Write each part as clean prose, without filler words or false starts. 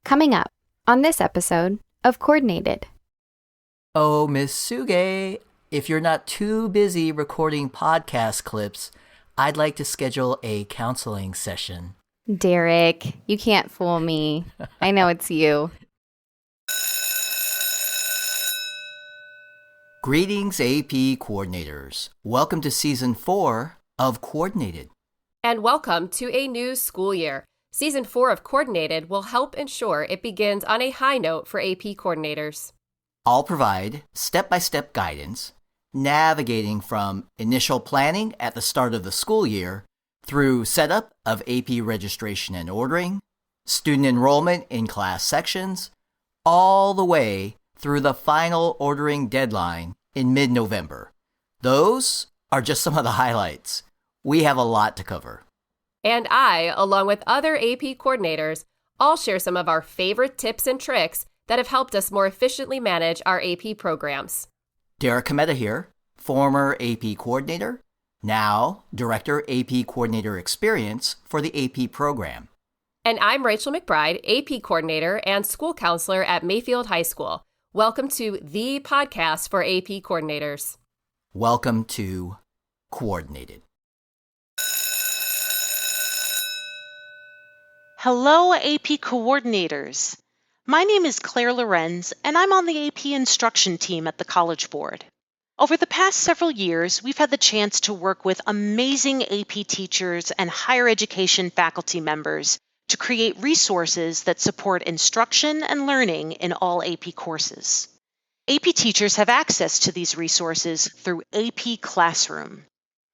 Coming up on this episode of Coordinated. Oh, Miss Suge, if you're not too busy recording podcast clips, I'd like to schedule a counseling session. Derek, you can't fool me. I know it's you. Greetings, AP coordinators. Welcome to Season 4 of Coordinated. And welcome to a new school year. Season 4 of Coordinated will help ensure it begins on a high note for AP coordinators. I'll provide step-by-step guidance, navigating from initial planning at the start of the school year through setup of AP registration and ordering, student enrollment in class sections, all the way through the final ordering deadline in mid-November. Those are just some of the highlights. We have a lot to cover. And I, along with other AP coordinators, all share some of our favorite tips and tricks that have helped us more efficiently manage our AP programs. Derek Cometa here, former AP coordinator, now Director AP Coordinator Experience for the AP program. And I'm Rachel McBride, AP Coordinator and School Counselor at Mayfield High School. Welcome to the podcast for AP coordinators. Welcome to Coordinated. Hello, AP coordinators. My name is Claire Lorenz, and I'm on the AP instruction team at the College Board. Over the past several years, we've had the chance to work with amazing AP teachers and higher education faculty members to create resources that support instruction and learning in all AP courses. AP teachers have access to these resources through AP Classroom.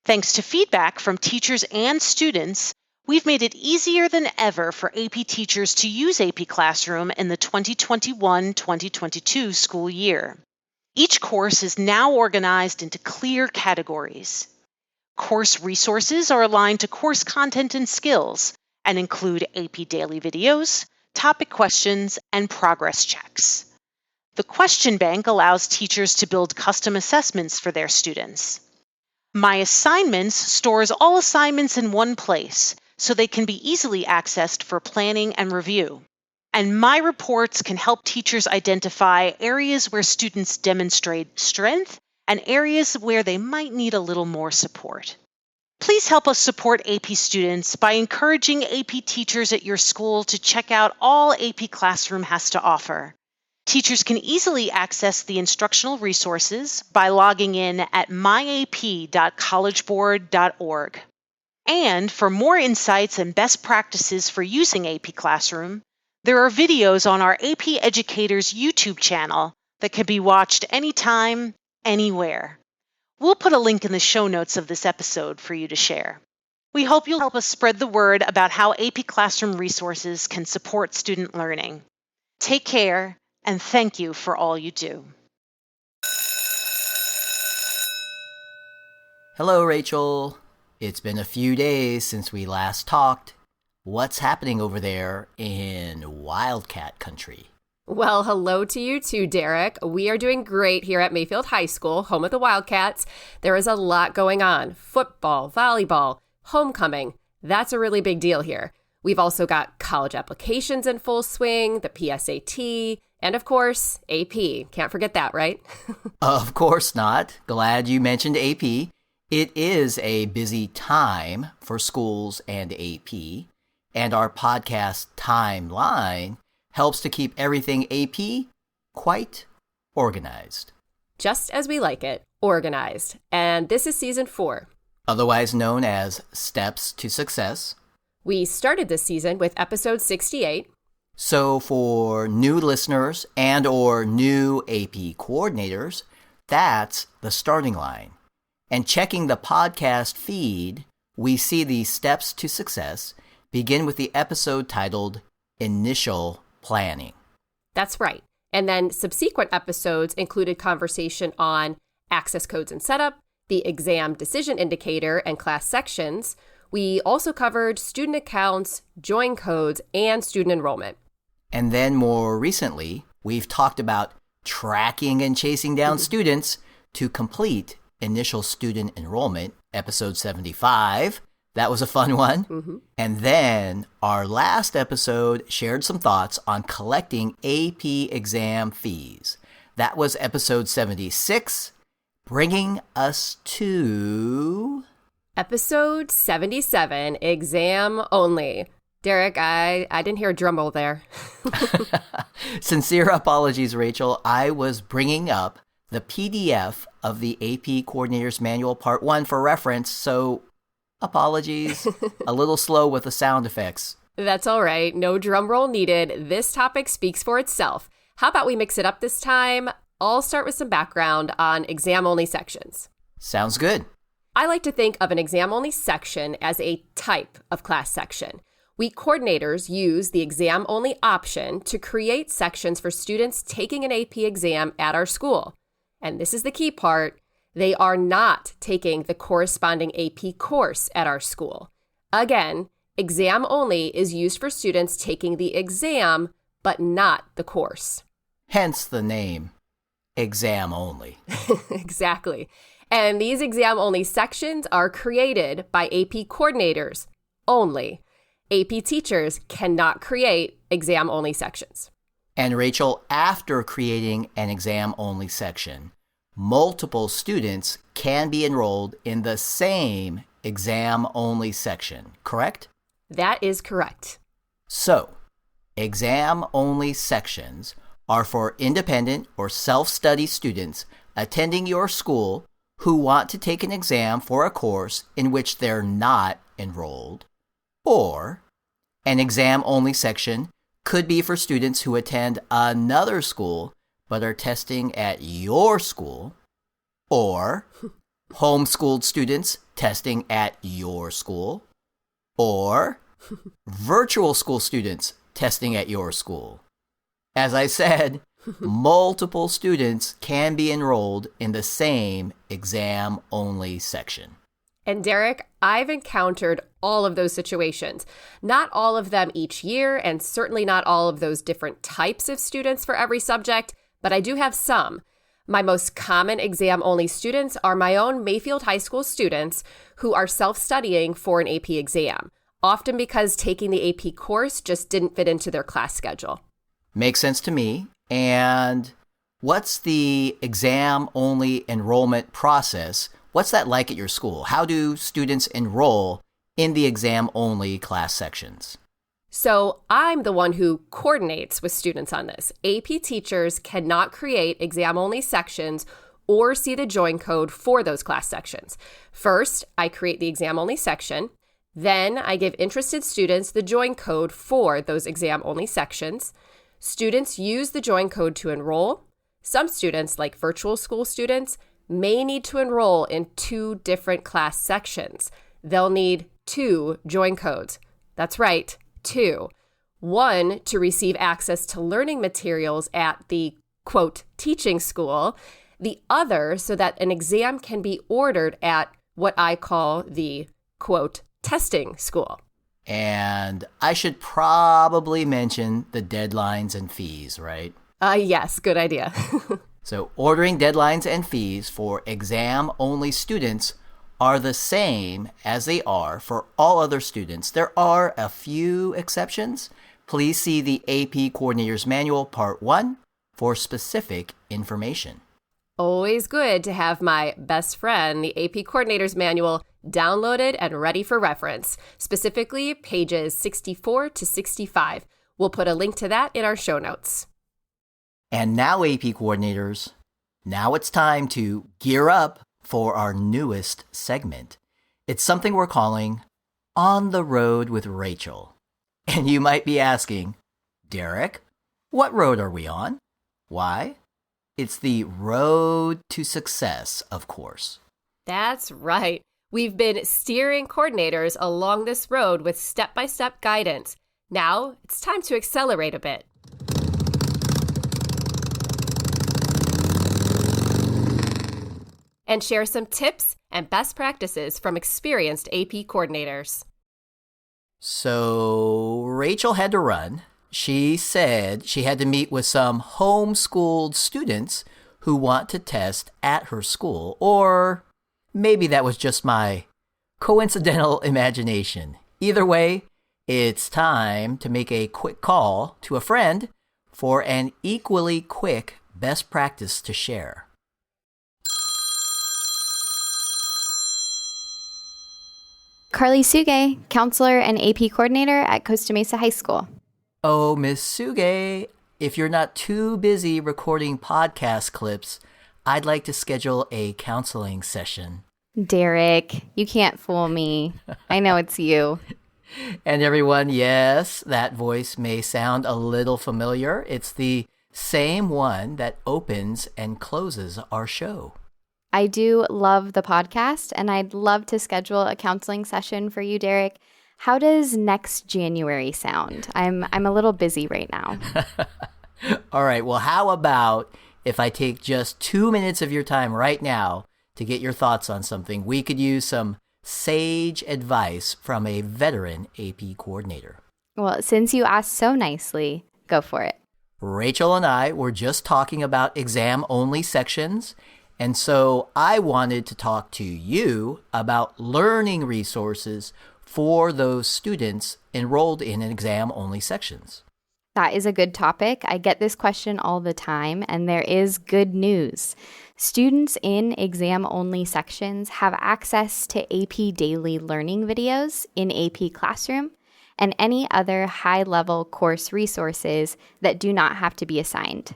Thanks to feedback from teachers and students, we've made it easier than ever for AP teachers to use AP Classroom in the 2021-2022 school year. Each course is now organized into clear categories. Course resources are aligned to course content and skills and include AP daily videos, topic questions, and progress checks. The question bank allows teachers to build custom assessments for their students. My Assignments stores all assignments in one place, so they can be easily accessed for planning and review. And My Reports can help teachers identify areas where students demonstrate strength and areas where they might need a little more support. Please help us support AP students by encouraging AP teachers at your school to check out all AP Classroom has to offer. Teachers can easily access the instructional resources by logging in at myap.collegeboard.org. And for more insights and best practices for using AP Classroom, there are videos on our AP Educators YouTube channel that can be watched anytime, anywhere. We'll put a link in the show notes of this episode for you to share. We hope you'll help us spread the word about how AP Classroom resources can support student learning. Take care, and thank you for all you do. Hello, Rachel. It's been a few days since we last talked. What's happening over there in Wildcat Country? Well, hello to you too, Derek. We are doing great here at Mayfield High School, home of the Wildcats. There is a lot going on. Football, volleyball, homecoming. That's a really big deal here. We've also got college applications in full swing, the PSAT, and of course, AP. Can't forget that, right? Of course not. Glad you mentioned AP. It is a busy time for schools and AP, and our podcast timeline helps to keep everything AP quite organized. Just as we like it, organized. And this is Season 4. Otherwise known as Steps to Success. We started this season with episode 68. So for new listeners and or new AP coordinators, that's the starting line. And checking the podcast feed, we see the steps to success begin with the episode titled Initial Planning. That's right. And then subsequent episodes included conversation on access codes and setup, the exam decision indicator and class sections. We also covered student accounts, join codes, and student enrollment. And then more recently, we've talked about tracking and chasing down students to complete initial student enrollment, episode 75, That was a fun one. Mm-hmm. And then our last episode shared some thoughts on collecting AP exam fees. That was episode 76, bringing us to... Episode 77, exam only. Derek, I didn't hear a drum roll there. Sincere apologies, Rachel. I was bringing up the PDF of the AP Coordinator's Manual Part 1 for reference, so apologies. A little slow with the sound effects. That's all right. No drum roll needed. This topic speaks for itself. How about we mix it up this time? I'll start with some background on exam-only sections. Sounds good. I like to think of an exam-only section as a type of class section. We coordinators use the exam-only option to create sections for students taking an AP exam at our school. And this is the key part. They are not taking the corresponding AP course at our school. Again, exam only is used for students taking the exam, but not the course. Hence the name, exam only. Exactly. And these exam-only sections are created by AP coordinators only. AP teachers cannot create exam-only sections. And Rachel, after creating an exam-only section, multiple students can be enrolled in the same exam-only section, correct? That is correct. So, exam-only sections are for independent or self-study students attending your school who want to take an exam for a course in which they're not enrolled, or an exam-only section could be for students who attend another school but are testing at your school, or homeschooled students testing at your school, or virtual school students testing at your school. As I said, multiple students can be enrolled in the same exam-only section. And Derek, I've encountered all of those situations. Not all of them each year, and certainly not all of those different types of students for every subject, but I do have some. My most common exam-only students are my own Mayfield High School students who are self-studying for an AP exam, often because taking the AP course just didn't fit into their class schedule. Makes sense to me. And what's the exam-only enrollment process? What's that like at your school? How do students enroll in the exam-only class sections? So I'm the one who coordinates with students on this. AP teachers cannot create exam-only sections or see the join code for those class sections. First, I create the exam-only section. Then I give interested students the join code for those exam-only sections. Students use the join code to enroll. Some students, like virtual school students, may need to enroll in 2 different class sections. They'll need 2 join codes. That's right, 2. One to receive access to learning materials at the, quote, teaching school. The other so that an exam can be ordered at what I call the, quote, testing school. And I should probably mention the deadlines and fees, right? Yes, good idea. So ordering deadlines and fees for exam-only students are the same as they are for all other students. There are a few exceptions. Please see the AP Coordinator's Manual Part 1 for specific information. Always good to have my best friend, the AP Coordinator's Manual, downloaded and ready for reference, specifically pages 64 to 65. We'll put a link to that in our show notes. And now, AP coordinators, now it's time to gear up for our newest segment. It's something we're calling On the Road with Rachel. And you might be asking, Derek, what road are we on? Why? It's the road to success, of course. That's right. We've been steering coordinators along this road with step-by-step guidance. Now it's time to accelerate a bit. And share some tips and best practices from experienced AP coordinators. So Rachel had to run. She said she had to meet with some homeschooled students who want to test at her school. Or maybe that was just my coincidental imagination. Either way, it's time to make a quick call to a friend for an equally quick best practice to share. Carly Suge, counselor and AP coordinator at Costa Mesa High School. Oh, Miss Suge, if you're not too busy recording podcast clips, I'd like to schedule a counseling session. Derek, you can't fool me. I know it's you. And everyone, yes, that voice may sound a little familiar. It's the same one that opens and closes our show. I do love the podcast, and I'd love to schedule a counseling session for you, Derek. How does next January sound? I'm a little busy right now. All right, well, how about if I take just 2 minutes of your time right now to get your thoughts on something? We could use some sage advice from a veteran AP coordinator. Well, since you asked so nicely, go for it. Rachel and I were just talking about exam-only sections, and so I wanted to talk to you about learning resources for those students enrolled in exam-only sections. That is a good topic. I get this question all the time, and there is good news. Students in exam-only sections have access to AP Daily Learning videos in AP Classroom and any other high-level course resources that do not have to be assigned.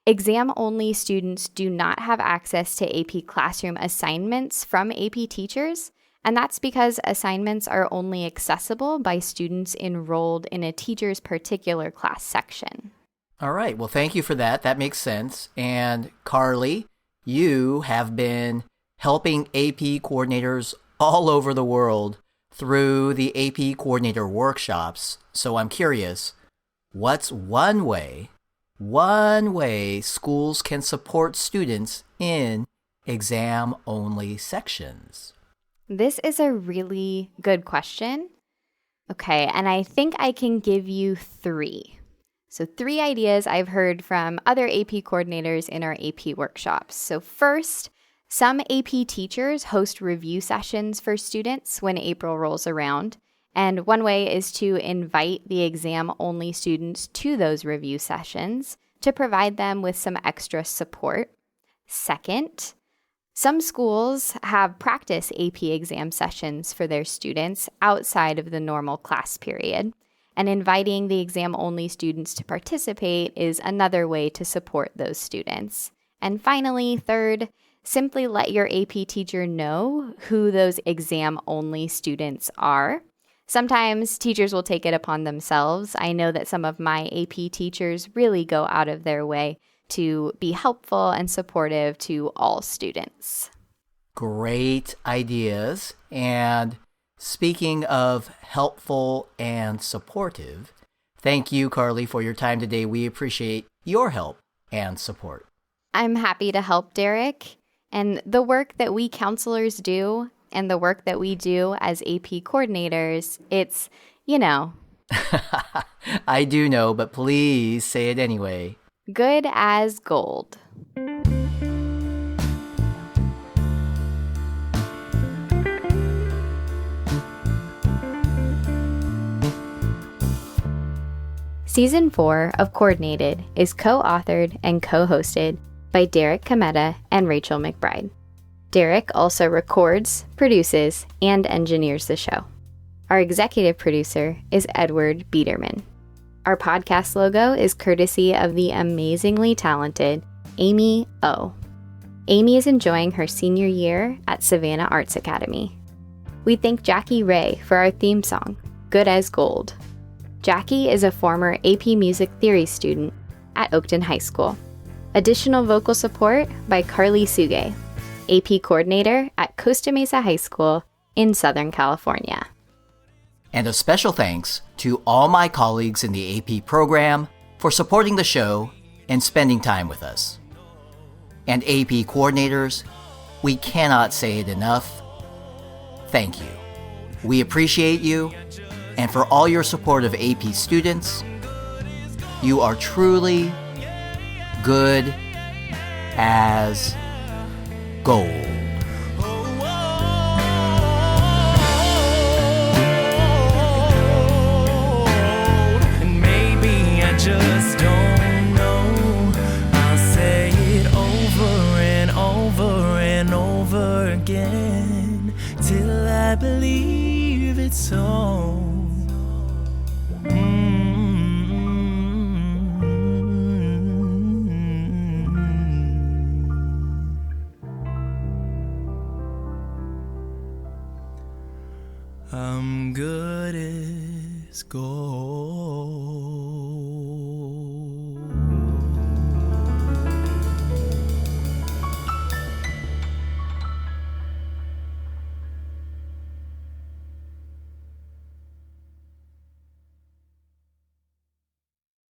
Exam-only students do not have access to AP Classroom assignments from AP teachers, and that's because assignments are only accessible by students enrolled in a teacher's particular class section. All right, well, thank you for that. That makes sense. And Carly, you have been helping AP coordinators all over the world through the AP coordinator workshops. So I'm curious, what's one way schools can support students in exam-only sections? This is a really good question. Okay, and I think I can give you 3. So 3 ideas I've heard from other AP coordinators in our AP workshops. So first, some AP teachers host review sessions for students when April rolls around. And one way is to invite the exam-only students to those review sessions to provide them with some extra support. Second, some schools have practice AP exam sessions for their students outside of the normal class period, and inviting the exam-only students to participate is another way to support those students. And finally, third, simply let your AP teacher know who those exam-only students are. Sometimes teachers will take it upon themselves. I know that some of my AP teachers really go out of their way to be helpful and supportive to all students. Great ideas. And speaking of helpful and supportive, thank you, Carly, for your time today. We appreciate your help and support. I'm happy to help, Derek. And the work that we counselors do and the work that we do as AP coordinators, it's, I do know, but please say it anyway. Good as gold. Season 4 of Coordinated is co-authored and co-hosted by Derek Cometa and Rachel McBride. Derek also records, produces, and engineers the show. Our executive producer is Edward Biederman. Our podcast logo is courtesy of the amazingly talented Amy O. Amy is enjoying her senior year at Savannah Arts Academy. We thank Jackie Ray for our theme song, Good as Gold. Jackie is a former AP Music Theory student at Oakton High School. Additional vocal support by Carly Suge, AP coordinator at Costa Mesa High School in Southern California. And a special thanks to all my colleagues in the AP program for supporting the show and spending time with us. And AP coordinators, we cannot say it enough. Thank you. We appreciate you, and for all your support of AP students, you are truly good as gold. so. I'm good as gold.